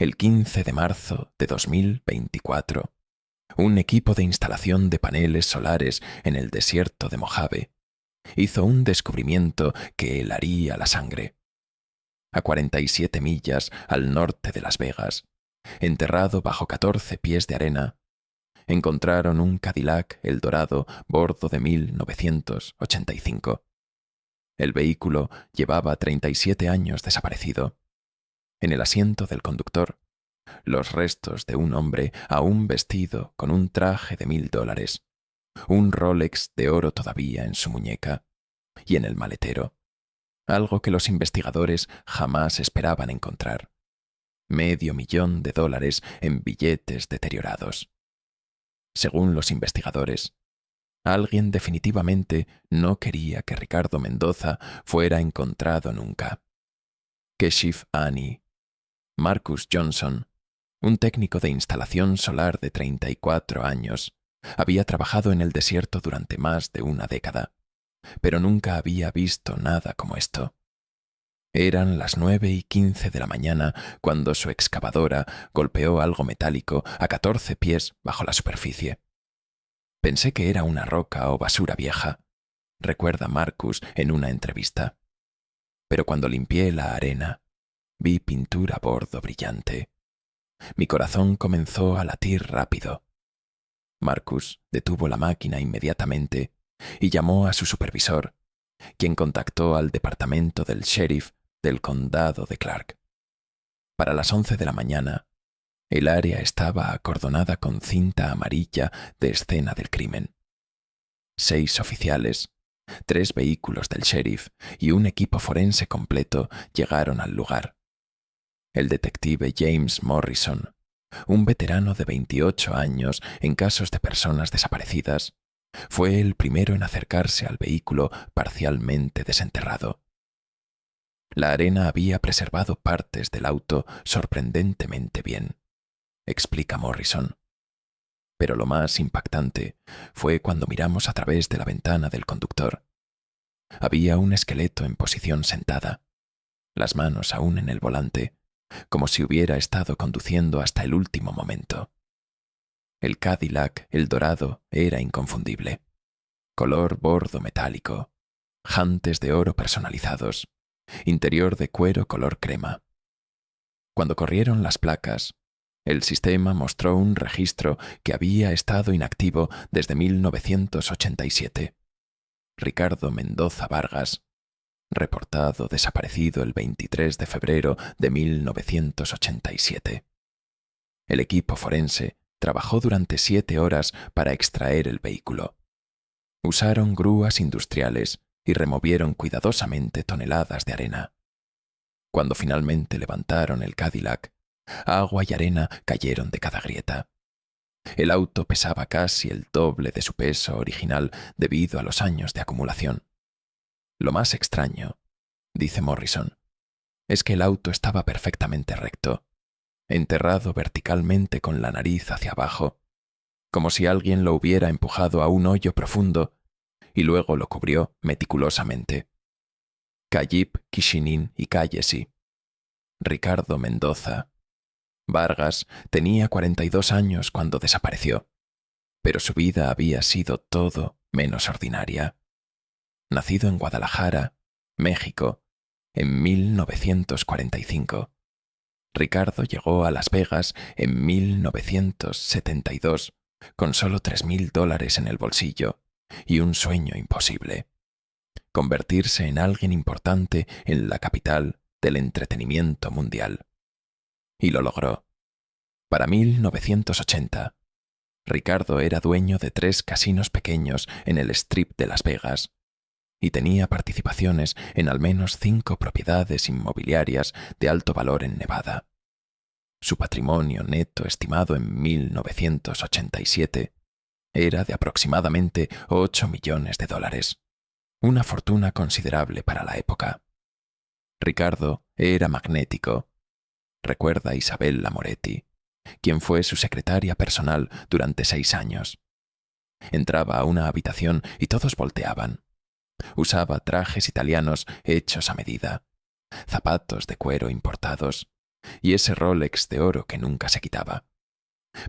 El 15 de marzo de 2024, un equipo de instalación de paneles solares en el desierto de Mojave hizo un descubrimiento que helaría la sangre. A 47 millas al norte de Las Vegas, enterrado bajo 14 pies de arena, encontraron un Cadillac Eldorado bordo de 1985. El vehículo llevaba 37 años desaparecido. En el asiento del conductor, los restos de un hombre aún vestido con un traje de $1,000, un Rolex de oro todavía en su muñeca, y en el maletero, algo que los investigadores jamás esperaban encontrar: $500,000 en billetes deteriorados. Según los investigadores, alguien definitivamente no quería que Ricardo Mendoza fuera encontrado nunca. Keshif Ani, Marcus Johnson, un técnico de instalación solar de 34 años, había trabajado en el desierto durante más de una década, pero nunca había visto nada como esto. Eran las 9:15 de la mañana cuando su excavadora golpeó algo metálico a 14 pies bajo la superficie. Pensé que era una roca o basura vieja, recuerda Marcus en una entrevista. Pero cuando limpié la arena, vi pintura bordo brillante. Mi corazón comenzó a latir rápido. Marcus detuvo la máquina inmediatamente y llamó a su supervisor, quien contactó al departamento del sheriff del condado de Clark. Para las 11 de la mañana, el área estaba acordonada con cinta amarilla de escena del crimen. 6 oficiales, 3 vehículos del sheriff y un equipo forense completo llegaron al lugar. El detective James Morrison, un veterano de 28 años en casos de personas desaparecidas, fue el primero en acercarse al vehículo parcialmente desenterrado. La arena había preservado partes del auto sorprendentemente bien, explica Morrison. Pero lo más impactante fue cuando miramos a través de la ventana del conductor. Había un esqueleto en posición sentada, las manos aún en el volante, como si hubiera estado conduciendo hasta el último momento. El Cadillac Eldorado era inconfundible. Color bordo metálico, jantes de oro personalizados, interior de cuero color crema. Cuando corrieron las placas, el sistema mostró un registro que había estado inactivo desde 1987. Ricardo Mendoza Vargas, reportado desaparecido el 23 de febrero de 1987. El equipo forense trabajó durante 7 horas para extraer el vehículo. Usaron grúas industriales y removieron cuidadosamente toneladas de arena. Cuando finalmente levantaron el Cadillac, agua y arena cayeron de cada grieta. El auto pesaba casi el doble de su peso original debido a los años de acumulación. Lo más extraño, dice Morrison, es que el auto estaba perfectamente recto, enterrado verticalmente con la nariz hacia abajo, como si alguien lo hubiera empujado a un hoyo profundo y luego lo cubrió meticulosamente. Kayib Kishinin y Kayesi. Ricardo Mendoza. Vargas tenía 42 años cuando desapareció, pero su vida había sido todo menos ordinaria. Nacido en Guadalajara, México, en 1945, Ricardo llegó a Las Vegas en 1972 con solo $3,000 en el bolsillo y un sueño imposible: convertirse en alguien importante en la capital del entretenimiento mundial. Y lo logró. Para 1980, Ricardo era dueño de 3 casinos pequeños en el Strip de Las Vegas y tenía participaciones en al menos 5 propiedades inmobiliarias de alto valor en Nevada. Su patrimonio neto estimado en 1987 era de aproximadamente $8 millones, una fortuna considerable para la época. Ricardo era magnético, recuerda Isabella Moretti, quien fue su secretaria personal durante 6 años. Entraba a una habitación y todos volteaban. Usaba trajes italianos hechos a medida, zapatos de cuero importados y ese Rolex de oro que nunca se quitaba.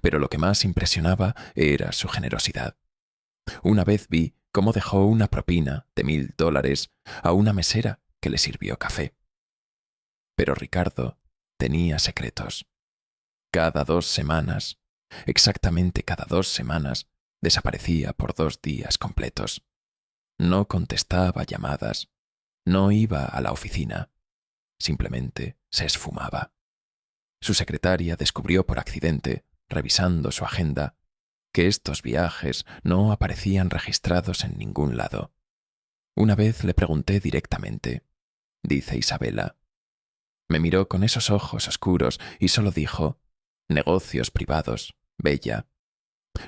Pero lo que más impresionaba era su generosidad. Una vez vi cómo dejó una propina de $1000 a una mesera que le sirvió café. Pero Ricardo tenía secretos. Cada 2 semanas, exactamente cada 2 semanas, desaparecía por 2 días completos. No contestaba llamadas, no iba a la oficina, simplemente se esfumaba. Su secretaria descubrió por accidente, revisando su agenda, que estos viajes no aparecían registrados en ningún lado. Una vez le pregunté directamente, dice Isabela. Me miró con esos ojos oscuros y solo dijo, negocios privados, bella.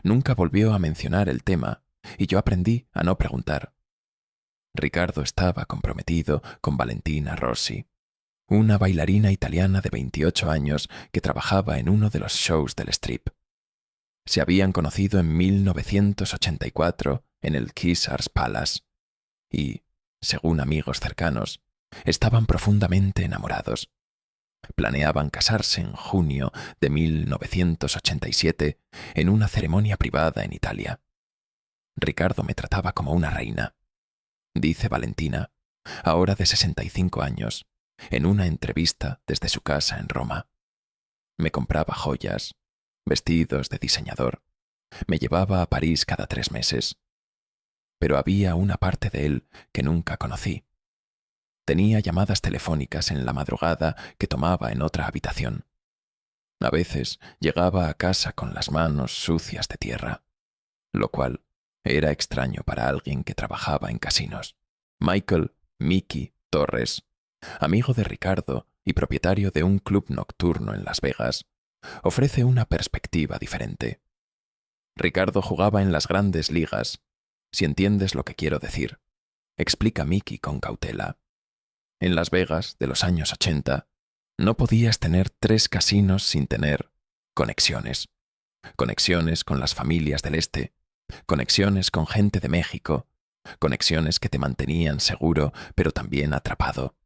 Nunca volvió a mencionar el tema y yo aprendí a no preguntar. Ricardo estaba comprometido con Valentina Rossi, una bailarina italiana de 28 años que trabajaba en uno de los shows del strip. Se habían conocido en 1984 en el Caesars Palace y, según amigos cercanos, estaban profundamente enamorados. Planeaban casarse en junio de 1987 en una ceremonia privada en Italia. Ricardo me trataba como una reina, dice Valentina, ahora de 65 años, en una entrevista desde su casa en Roma. Me compraba joyas, vestidos de diseñador. Me llevaba a París cada 3 meses. Pero había una parte de él que nunca conocí. Tenía llamadas telefónicas en la madrugada que tomaba en otra habitación. A veces llegaba a casa con las manos sucias de tierra, lo cual era extraño para alguien que trabajaba en casinos. Michael Mickey Torres, amigo de Ricardo y propietario de un club nocturno en Las Vegas, ofrece una perspectiva diferente. Ricardo jugaba en las grandes ligas, si entiendes lo que quiero decir, explica Mickey con cautela. En Las Vegas de los años 80, no podías tener 3 casinos sin tener conexiones. Conexiones con las familias del Este, conexiones con gente de México, conexiones que te mantenían seguro pero también atrapado.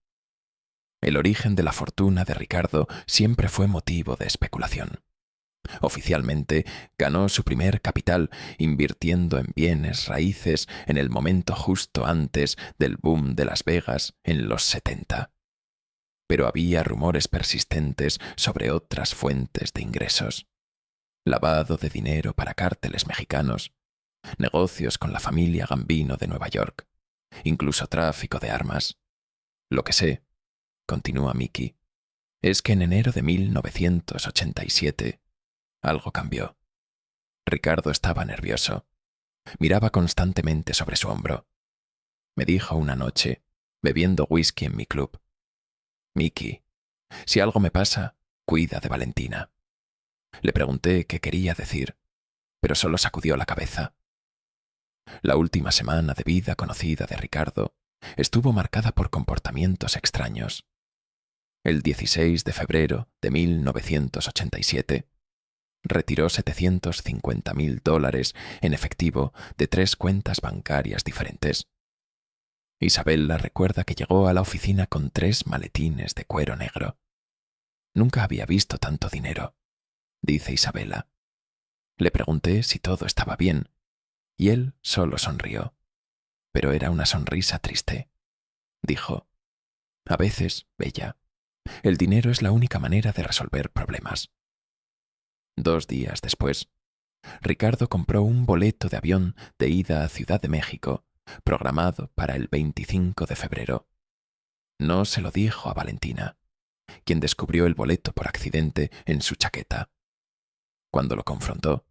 El origen de la fortuna de Ricardo siempre fue motivo de especulación. Oficialmente ganó su primer capital invirtiendo en bienes raíces en el momento justo antes del boom de Las Vegas en los 70. Pero había rumores persistentes sobre otras fuentes de ingresos. Lavado de dinero para cárteles mexicanos, negocios con la familia Gambino de Nueva York, incluso tráfico de armas. Lo que sé, continúa Mickey, es que en enero de 1987 algo cambió. Ricardo estaba nervioso. Miraba constantemente sobre su hombro. Me dijo una noche, bebiendo whisky en mi club, Mickey, si algo me pasa, cuida de Valentina. Le pregunté qué quería decir, pero solo sacudió la cabeza. La última semana de vida conocida de Ricardo estuvo marcada por comportamientos extraños. El 16 de febrero de 1987, retiró $750,000 en efectivo de 3 cuentas bancarias diferentes. Isabella recuerda que llegó a la oficina con 3 maletines de cuero negro. Nunca había visto tanto dinero, dice Isabella. Le pregunté si todo estaba bien, y él solo sonrió. Pero era una sonrisa triste. Dijo, a veces, bella, el dinero es la única manera de resolver problemas. 2 días después, Ricardo compró un boleto de avión de ida a Ciudad de México, programado para el 25 de febrero. No se lo dijo a Valentina, quien descubrió el boleto por accidente en su chaqueta. Cuando lo confrontó,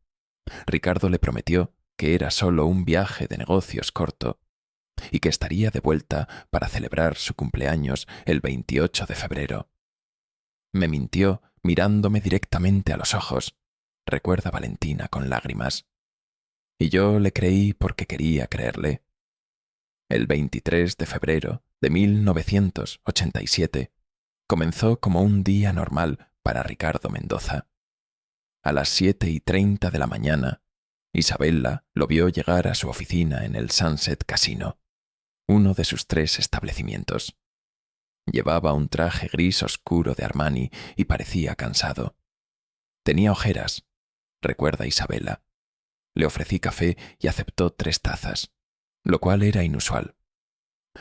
Ricardo le prometió que era solo un viaje de negocios corto y que estaría de vuelta para celebrar su cumpleaños el 28 de febrero. Me mintió mirándome directamente a los ojos, recuerda Valentina con lágrimas. Y yo le creí porque quería creerle. El 23 de febrero de 1987 comenzó como un día normal para Ricardo Mendoza. A las 7:30 de la mañana, Isabella lo vio llegar a su oficina en el Sunset Casino, uno de sus 3 establecimientos. Llevaba un traje gris oscuro de Armani y parecía cansado. Tenía ojeras, recuerda Isabella. Le ofrecí café y aceptó 3 tazas, lo cual era inusual.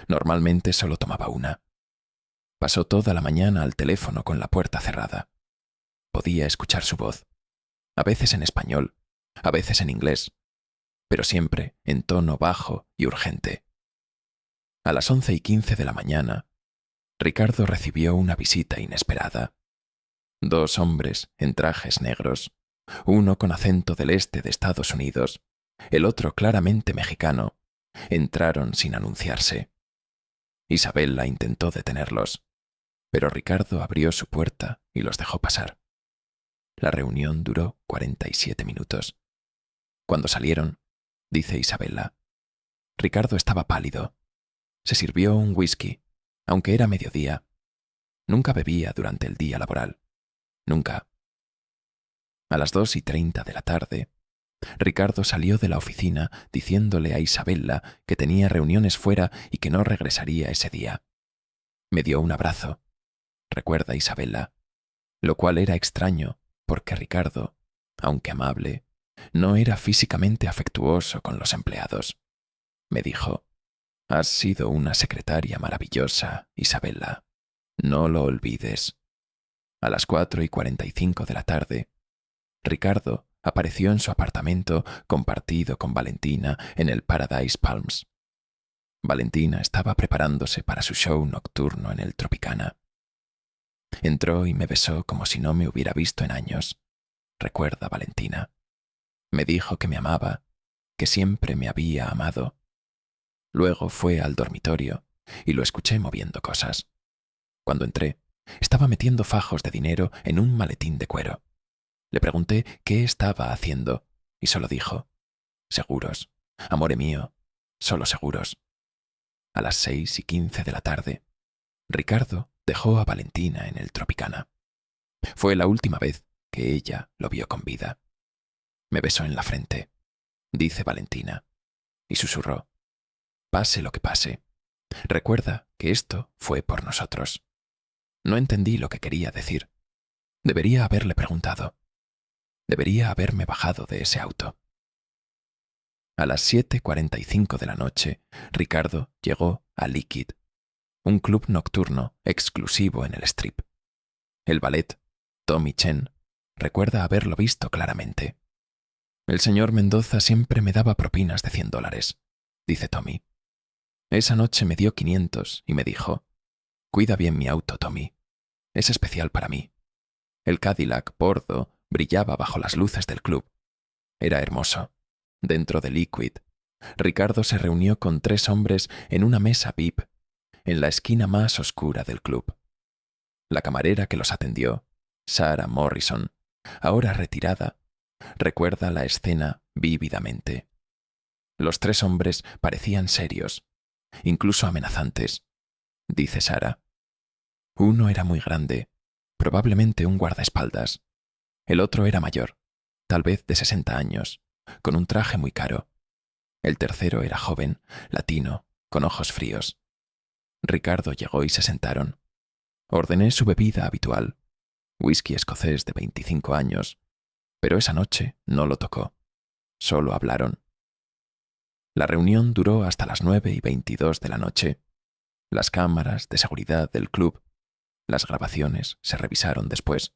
Normalmente solo tomaba una. Pasó toda la mañana al teléfono con la puerta cerrada. Podía escuchar su voz, a veces en español, a veces en inglés, pero siempre en tono bajo y urgente. A las 11:15 de la mañana, Ricardo recibió una visita inesperada. 2 hombres en trajes negros, uno con acento del este de Estados Unidos, el otro claramente mexicano, entraron sin anunciarse. Isabella intentó detenerlos, pero Ricardo abrió su puerta y los dejó pasar. La reunión duró 47 minutos. Cuando salieron, dice Isabella, Ricardo estaba pálido. Se sirvió un whisky, aunque era mediodía. Nunca bebía durante el día laboral. Nunca. A las 2:30 de la tarde, Ricardo salió de la oficina diciéndole a Isabella que tenía reuniones fuera y que no regresaría ese día. Me dio un abrazo, recuerda Isabella, lo cual era extraño porque Ricardo, aunque amable, no era físicamente afectuoso con los empleados. Me dijo, has sido una secretaria maravillosa, Isabella. No lo olvides. A las 4:45 de la tarde, Ricardo apareció en su apartamento compartido con Valentina en el Paradise Palms. Valentina estaba preparándose para su show nocturno en el Tropicana. Entró y me besó como si no me hubiera visto en años, recuerda Valentina. Me dijo que me amaba, que siempre me había amado. Luego fue al dormitorio y lo escuché moviendo cosas. Cuando entré, estaba metiendo fajos de dinero en un maletín de cuero. Le pregunté qué estaba haciendo y solo dijo, seguros, amore mío, solo seguros. A las 6:15 de la tarde, Ricardo dejó a Valentina en el Tropicana. Fue la última vez que ella lo vio con vida. Me besó en la frente, dice Valentina, y susurró, pase lo que pase, recuerda que esto fue por nosotros. No entendí lo que quería decir. Debería haberle preguntado. Debería haberme bajado de ese auto. A las 7:45 de la noche, Ricardo llegó a Liquid, un club nocturno exclusivo en el Strip. El valet, Tommy Chen, recuerda haberlo visto claramente. El señor Mendoza siempre me daba propinas de $100, dice Tommy. Esa noche me dio 500 y me dijo, cuida bien mi auto, Tommy. Es especial para mí. El Cadillac bordo brillaba bajo las luces del club. Era hermoso. Dentro de Liquid, Ricardo se reunió con 3 hombres en una mesa VIP, en la esquina más oscura del club. La camarera que los atendió, Sarah Morrison, ahora retirada, recuerda la escena vívidamente. Los 3 hombres parecían serios, incluso amenazantes, dice Sarah. Uno era muy grande, probablemente un guardaespaldas. El otro era mayor, tal vez de 60 años, con un traje muy caro. El tercero era joven, latino, con ojos fríos. Ricardo llegó y se sentaron. Ordené su bebida habitual, whisky escocés de 25 años, pero esa noche no lo tocó. Solo hablaron. La reunión duró hasta las 9:22 de la noche. Las cámaras de seguridad del club, las grabaciones se revisaron después,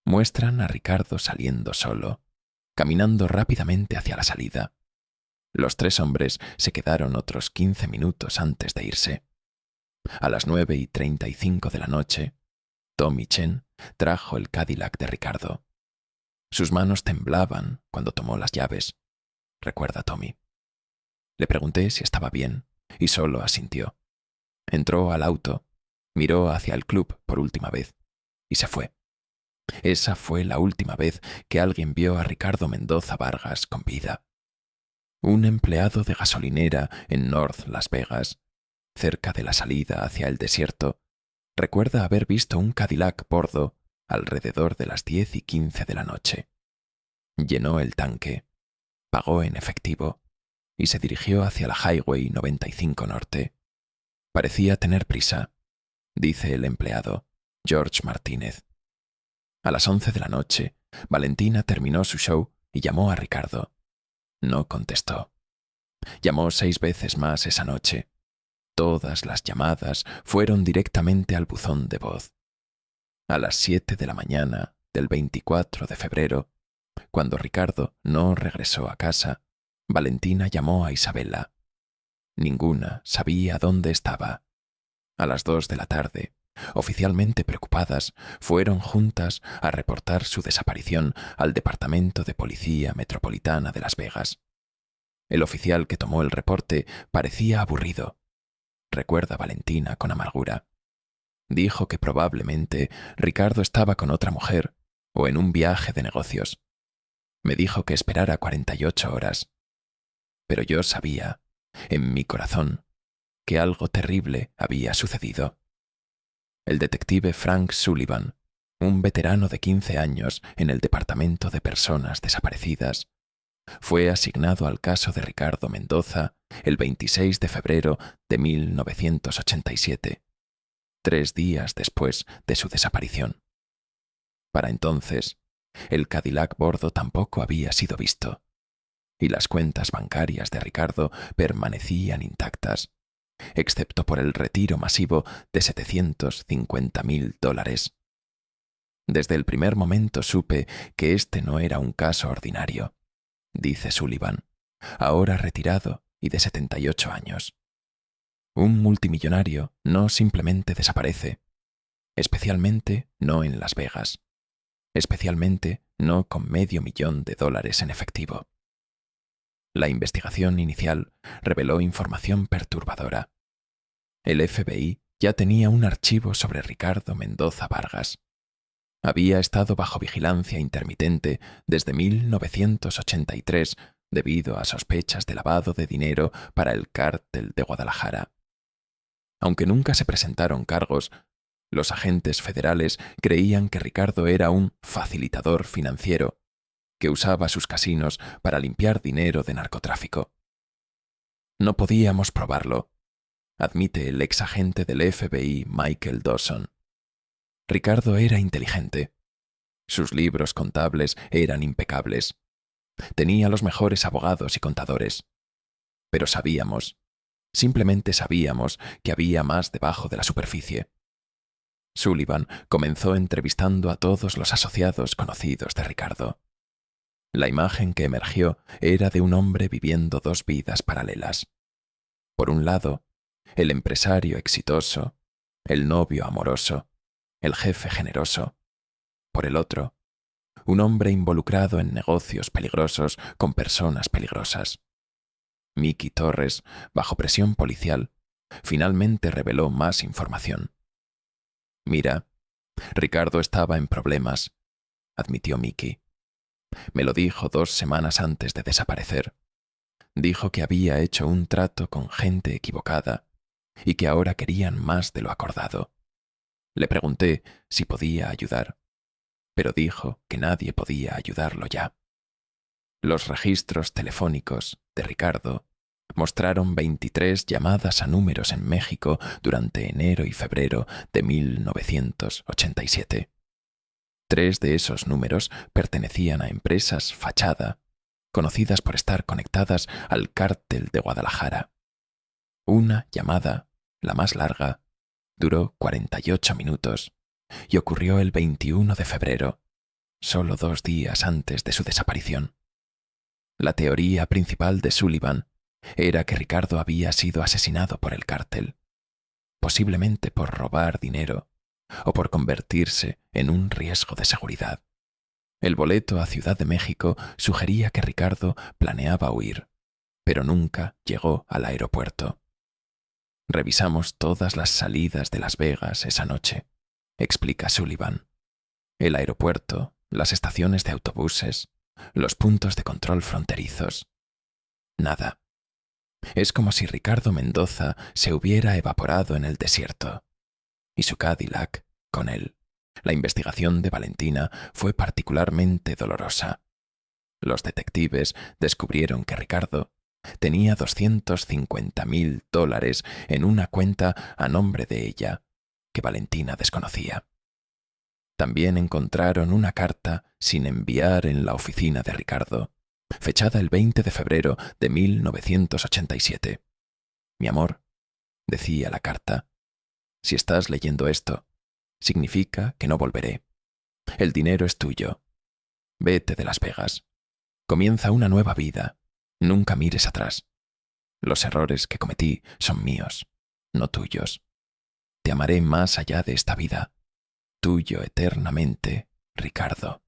muestran a Ricardo saliendo solo, caminando rápidamente hacia la salida. Los 3 hombres se quedaron otros 15 minutos antes de irse. A las 9:35 de la noche, Tommy Chen trajo el Cadillac de Ricardo. Sus manos temblaban cuando tomó las llaves, recuerda Tommy. Le pregunté si estaba bien y solo asintió. Entró al auto, miró hacia el club por última vez y se fue. Esa fue la última vez que alguien vio a Ricardo Mendoza Vargas con vida. Un empleado de gasolinera en North Las Vegas, cerca de la salida hacia el desierto, recuerda haber visto un Cadillac bordo alrededor de las 10:15 de la noche. Llenó el tanque, pagó en efectivo y se dirigió hacia la Highway 95 Norte. Parecía tener prisa. dice el empleado, George Martínez. A las 11 de la noche, Valentina terminó su show y llamó a Ricardo. No contestó. Llamó 6 veces más esa noche. Todas las llamadas fueron directamente al buzón de voz. A las 7 de la mañana del 24 de febrero, cuando Ricardo no regresó a casa, Valentina llamó a Isabela. Ninguna sabía dónde estaba. A las 2 de la tarde, oficialmente preocupadas, fueron juntas a reportar su desaparición al Departamento de Policía Metropolitana de Las Vegas. El oficial que tomó el reporte parecía aburrido. Recuerda Valentina con amargura. Dijo que probablemente Ricardo estaba con otra mujer o en un viaje de negocios. Me dijo que esperara 48 horas. Pero yo sabía, en mi corazón, que algo terrible había sucedido. El detective Frank Sullivan, un veterano de 15 años en el Departamento de Personas Desaparecidas, fue asignado al caso de Ricardo Mendoza el 26 de febrero de 1987, 3 días después de su desaparición. Para entonces, el Cadillac bordo tampoco había sido visto, y las cuentas bancarias de Ricardo permanecían intactas, excepto por el retiro masivo de $750,000. Desde el primer momento supe que este no era un caso ordinario, dice Sullivan, ahora retirado y de 78 años. Un multimillonario no simplemente desaparece, especialmente no en Las Vegas, especialmente no con $500,000 en efectivo. La investigación inicial reveló información perturbadora. El FBI ya tenía un archivo sobre Ricardo Mendoza Vargas. Había estado bajo vigilancia intermitente desde 1983 debido a sospechas de lavado de dinero para el cártel de Guadalajara. Aunque nunca se presentaron cargos, los agentes federales creían que Ricardo era un facilitador financiero que usaba sus casinos para limpiar dinero de narcotráfico. No podíamos probarlo, admite el exagente del FBI Michael Dawson. Ricardo era inteligente. Sus libros contables eran impecables. Tenía los mejores abogados y contadores. Pero sabíamos, simplemente sabíamos que había más debajo de la superficie. Sullivan comenzó entrevistando a todos los asociados conocidos de Ricardo. La imagen que emergió era de un hombre viviendo 2 vidas paralelas. Por un lado, el empresario exitoso, el novio amoroso, el jefe generoso. Por el otro, un hombre involucrado en negocios peligrosos con personas peligrosas. Mickey Torres, bajo presión policial, finalmente reveló más información. Mira, Ricardo estaba en problemas, admitió Mickey. Me lo dijo 2 semanas antes de desaparecer. Dijo que había hecho un trato con gente equivocada y que ahora querían más de lo acordado. Le pregunté si podía ayudar, pero dijo que nadie podía ayudarlo ya. Los registros telefónicos de Ricardo mostraron 23 llamadas a números en México durante enero y febrero de 1987. 3 de esos números pertenecían a empresas fachada, conocidas por estar conectadas al cártel de Guadalajara. Una llamada, la más larga, duró 48 minutos y ocurrió el 21 de febrero, solo 2 días antes de su desaparición. La teoría principal de Sullivan era que Ricardo había sido asesinado por el cártel, posiblemente por robar dinero o por convertirse en un riesgo de seguridad. El boleto a Ciudad de México sugería que Ricardo planeaba huir, pero nunca llegó al aeropuerto. Revisamos todas las salidas de Las Vegas esa noche, explica Sullivan. El aeropuerto, las estaciones de autobuses, los puntos de control fronterizos. Nada. Es como si Ricardo Mendoza se hubiera evaporado en el desierto. Y su Cadillac, con él. La investigación de Valentina fue particularmente dolorosa. Los detectives descubrieron que Ricardo tenía $250,000 en una cuenta a nombre de ella que Valentina desconocía. También encontraron una carta sin enviar en la oficina de Ricardo, fechada el 20 de febrero de 1987. «Mi amor», decía la carta, «si estás leyendo esto, significa que no volveré. El dinero es tuyo. Vete de Las Vegas. Comienza una nueva vida. Nunca mires atrás. Los errores que cometí son míos, no tuyos. Te amaré más allá de esta vida. Tuyo eternamente, Ricardo».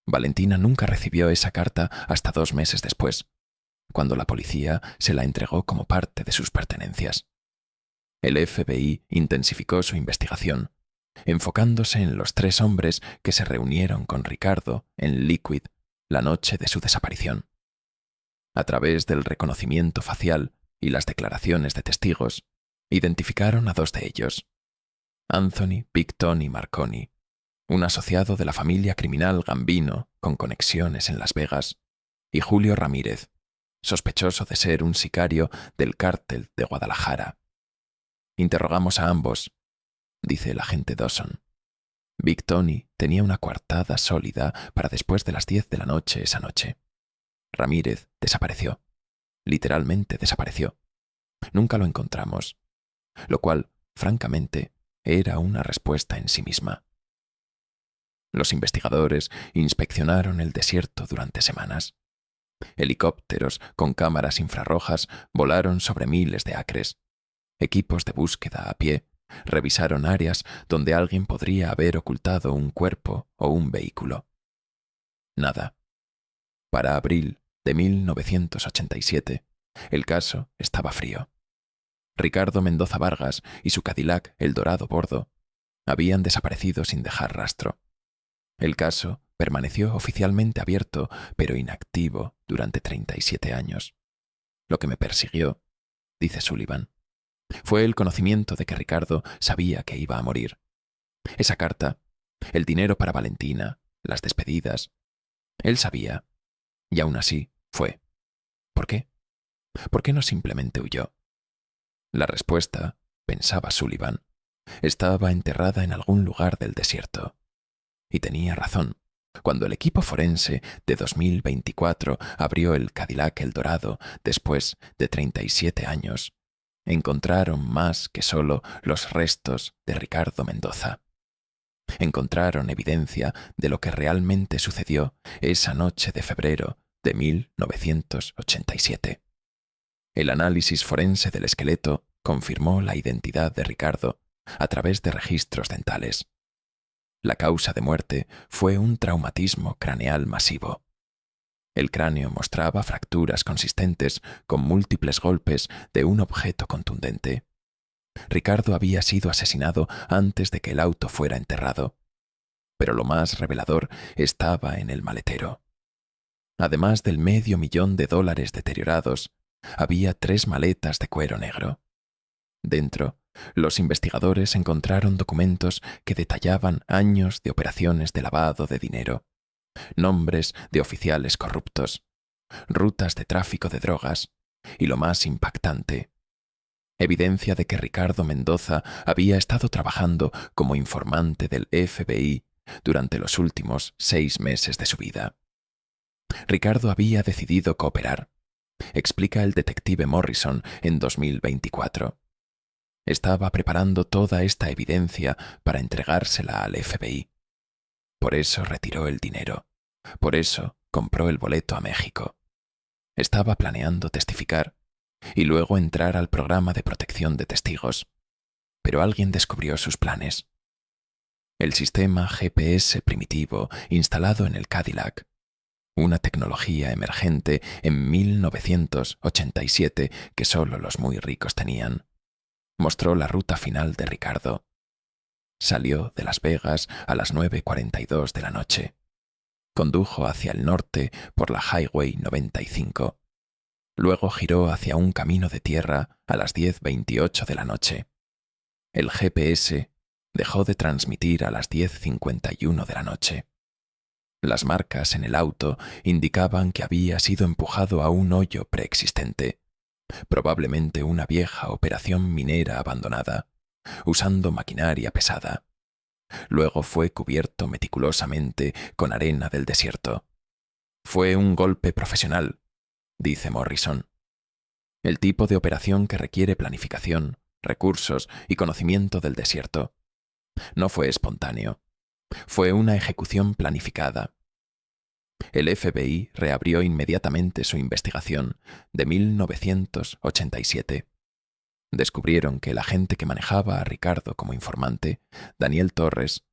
Valentina nunca recibió esa carta hasta 2 meses después, cuando la policía se la entregó como parte de sus pertenencias. El FBI intensificó su investigación, enfocándose en los 3 hombres que se reunieron con Ricardo en Liquid la noche de su desaparición. A través del reconocimiento facial y las declaraciones de testigos, identificaron a 2 de ellos: Anthony Big Tony Marconi, un asociado de la familia criminal Gambino con conexiones en Las Vegas, y Julio Ramírez, sospechoso de ser un sicario del cártel de Guadalajara. «Interrogamos a ambos», dice el agente Dawson. Big Tony tenía una coartada sólida para después de las 10 de la noche esa noche. Ramírez desapareció. Literalmente desapareció. Nunca lo encontramos, lo cual, francamente, era una respuesta en sí misma. Los investigadores inspeccionaron el desierto durante semanas. Helicópteros con cámaras infrarrojas volaron sobre miles de acres. Equipos de búsqueda a pie revisaron áreas donde alguien podría haber ocultado un cuerpo o un vehículo. Nada. Para abril de 1987, el caso estaba frío. Ricardo Mendoza Vargas y su Cadillac El Dorado Bordo habían desaparecido sin dejar rastro. El caso permaneció oficialmente abierto, pero inactivo durante 37 años. Lo que me persiguió, dice Sullivan, fue el conocimiento de que Ricardo sabía que iba a morir. Esa carta, el dinero para Valentina, las despedidas. Él sabía, y aún así fue. ¿Por qué? ¿Por qué no simplemente huyó? La respuesta, pensaba Sullivan, estaba enterrada en algún lugar del desierto. Y tenía razón. Cuando el equipo forense de 2024 abrió el Cadillac El Dorado después de 37 años, encontraron más que solo los restos de Ricardo Mendoza. Encontraron evidencia de lo que realmente sucedió esa noche de febrero de 1987. El análisis forense del esqueleto confirmó la identidad de Ricardo a través de registros dentales. La causa de muerte fue un traumatismo craneal masivo. El cráneo mostraba fracturas consistentes con múltiples golpes de un objeto contundente. Ricardo había sido asesinado antes de que el auto fuera enterrado. Pero lo más revelador estaba en el maletero. Además del $500,000 deteriorados, había 3 maletas de cuero negro. Dentro, los investigadores encontraron documentos que detallaban años de operaciones de lavado de dinero, nombres de oficiales corruptos, rutas de tráfico de drogas y, lo más impactante, evidencia de que Ricardo Mendoza había estado trabajando como informante del FBI durante los últimos 6 meses de su vida. Ricardo había decidido cooperar, explica el detective Morrison en 2024. Estaba preparando toda esta evidencia para entregársela al FBI. Por eso retiró el dinero. Por eso compró el boleto a México. Estaba planeando testificar y luego entrar al programa de protección de testigos. Pero alguien descubrió sus planes. El sistema GPS primitivo instalado en el Cadillac, una tecnología emergente en 1987 que solo los muy ricos tenían, mostró la ruta final de Ricardo. Salió de Las Vegas a las 9:42 de la noche. Condujo hacia el norte por la Highway 95. Luego giró hacia un camino de tierra a las 10:28 de la noche. El GPS dejó de transmitir a las 10:51 de la noche. Las marcas en el auto indicaban que había sido empujado a un hoyo preexistente, probablemente una vieja operación minera abandonada, usando maquinaria pesada. Luego fue cubierto meticulosamente con arena del desierto. Fue un golpe profesional, dice Morrison. El tipo de operación que requiere planificación, recursos y conocimiento del desierto. No fue espontáneo. Fue una ejecución planificada. El FBI reabrió inmediatamente su investigación de 1987. Descubrieron que el agente que manejaba a Ricardo como informante, Daniel Torres,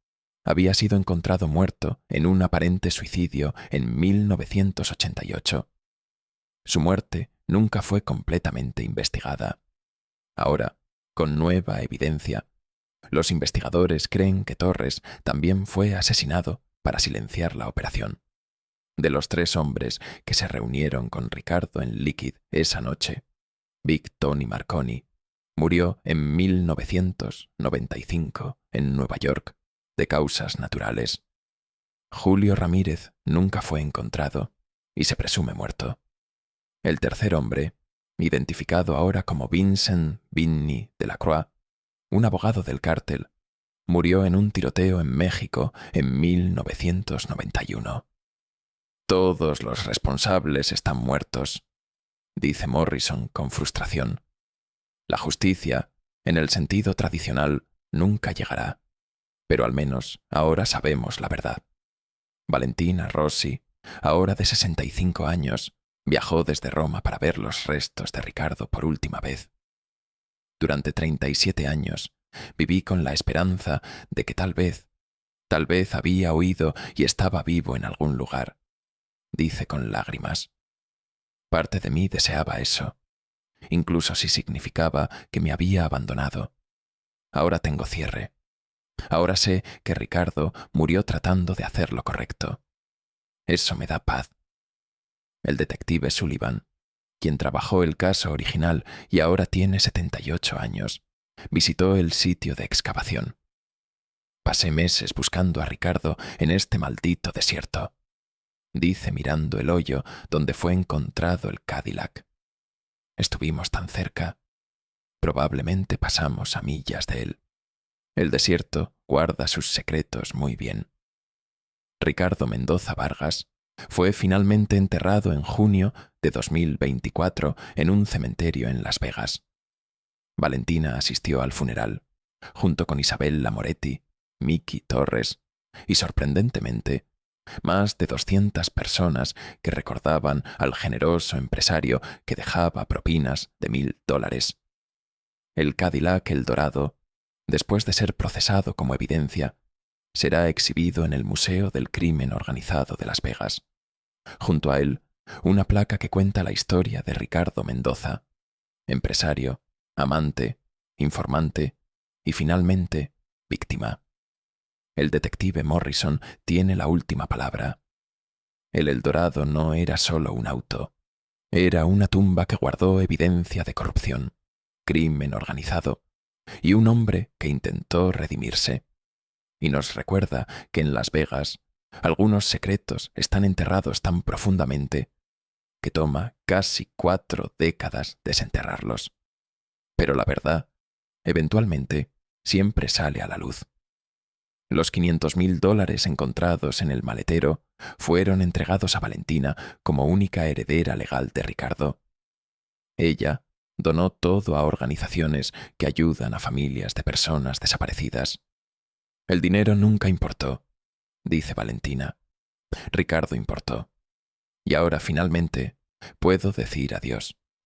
había sido encontrado muerto en un aparente suicidio en 1988. Su muerte nunca fue completamente investigada. Ahora, con nueva evidencia, los investigadores creen que Torres también fue asesinado para silenciar la operación. De los 3 hombres que se reunieron con Ricardo en Liquid esa noche, Big Tony Marconi murió en 1995 en Nueva York de causas naturales. Julio Ramírez nunca fue encontrado y se presume muerto. El tercer hombre, identificado ahora como Vincent Vinny de la Croix, un abogado del cártel, murió en un tiroteo en México en 1991. Todos los responsables están muertos, dice Morrison con frustración. La justicia, en el sentido tradicional, nunca llegará, pero al menos ahora sabemos la verdad. Valentina Rossi, ahora de 65 años, viajó desde Roma para ver los restos de Ricardo por última vez. Durante 37 años, viví con la esperanza de que tal vez había oído y estaba vivo en algún lugar, dice con lágrimas. Parte de mí deseaba eso, incluso si significaba que me había abandonado. Ahora tengo cierre. Ahora sé que Ricardo murió tratando de hacer lo correcto. Eso me da paz. El detective Sullivan, quien trabajó el caso original y ahora tiene 78 años, visitó el sitio de excavación. Pasé meses buscando a Ricardo en este maldito desierto, dice mirando el hoyo donde fue encontrado el Cadillac. Estuvimos tan cerca. Probablemente pasamos a millas de él. El desierto guarda sus secretos muy bien. Ricardo Mendoza Vargas fue finalmente enterrado en junio de 2024 en un cementerio en Las Vegas. Valentina asistió al funeral, junto con Isabel Lamoretti, Miki Torres y, sorprendentemente, más de 200 personas que recordaban al generoso empresario que dejaba propinas de $1,000. El Cadillac El Dorado, después de ser procesado como evidencia, será exhibido en el Museo del Crimen Organizado de Las Vegas. Junto a él, una placa que cuenta la historia de Ricardo Mendoza, empresario, amante, informante y finalmente víctima. El detective Morrison tiene la última palabra. El Eldorado no era solo un auto, era una tumba que guardó evidencia de corrupción, crimen organizado y un hombre que intentó redimirse. Y nos recuerda que en Las Vegas algunos secretos están enterrados tan profundamente que toma casi 4 décadas desenterrarlos. Pero la verdad, eventualmente, siempre sale a la luz. Los $500,000 encontrados en el maletero fueron entregados a Valentina como única heredera legal de Ricardo. Ella donó todo a organizaciones que ayudan a familias de personas desaparecidas. El dinero nunca importó, dice Valentina. Ricardo importó. Y ahora finalmente puedo decir adiós.